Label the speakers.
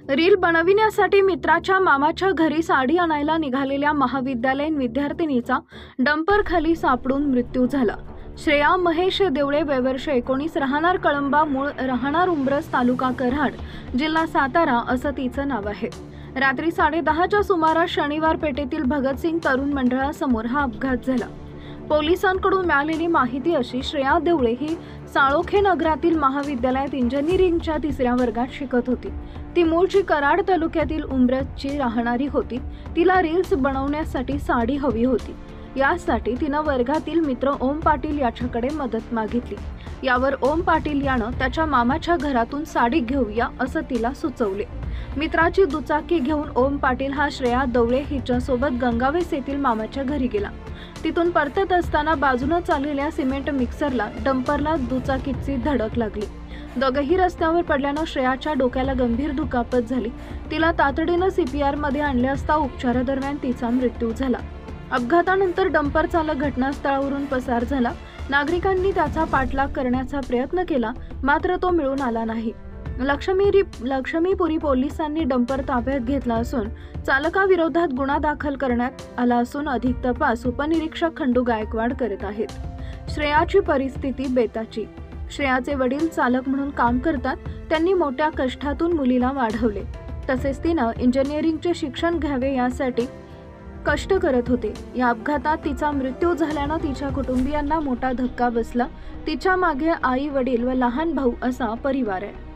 Speaker 1: Reel बनविण्यासाठी मित्राच्या मामाच्या घरी साडी आणायला निघालेल्या महाविद्यालयीन विद्यार्थिनीचा डंपर खाली सापडून मृत्यू झाला। श्रेया महेश देवळे, वय वर्ष 19, राहणार कळंबा, मूळ राहणार उंब्रज, तालुका कराड, जिल्हा सातारा असं तिचं नाव आहे। रात्री 10:30च्या सुमारास शनिवार पेठेतील भगतसिंग तरुण मंडळासमोर हा अपघात झाला। पोलिसांकडून मिळालेली माहिती अशी, श्रेया देवळे ही साळोखे नगरातील महाविद्यालयात इंजिनिअरिंगच्या 3ऱ्या वर्गात शिकत होती। ती मूळची कराड तालुक्यातील उंब्रजची राहणारी होती। तिला रील्स बनवण्यासाठी साडी हवी होती। यासाठी तिनं वर्गातील मित्र ओम पाटील याच्याकडे मदत मागितली। यावर ओम पाटील यानं त्याच्या मामाच्या घरातून साडी घेऊया असं तिला सुचवले। मित्राची दुचाकी घेऊन ओम पाटील हा श्रेया देवळे हिच्यासोबत गंगावेस येथील मामाच्या घरी गेला। तिथून परतत असताना बाजूने चाललेल्या सिमेंट मिक्सरला डंपरला दुचाकीची धडक लागली। दोघेही रस्त्यावर पडल्याने श्रेयाच्या डोक्याला गंभीर दुखापत झाली। तिला तातडीने CPR मध्ये आणले असता उपचारादरम्यान तिचा मृत्यू झाला। अपघातानंतर डंपर चालक घटनास्थळावरून पसार झाला। नागरिकांनी त्याचा पाठलाग करण्याचा प्रयत्न केला, मात्र तो मिळून आला नाही। लक्ष्मीपुरी पोलिसांनी डंपर ताब्यात घेतला असून चालकाविरोधात गुन्हा दाखल करण्यात आला असून अधिक तपास उपनिरीक्षक खंडू गायकवाड करत आहेत। श्रेयाची परिस्थिती बेताची। श्रेयाचे वडील चालक म्हणून काम करतात। त्यांनी मोठ्या कष्टातून मुलीला वाढवले, तसेच तिनं इंजिनिअरिंगचे शिक्षण घ्यावे यासाठी कष्ट करत होते। या अपघातात तिचा मृत्यू झाल्याने तिच्या कुटुंबियांना मोठा धक्का बसला। तिच्या मागे आई, वडील व लहान भाऊ असा परिवार आहे।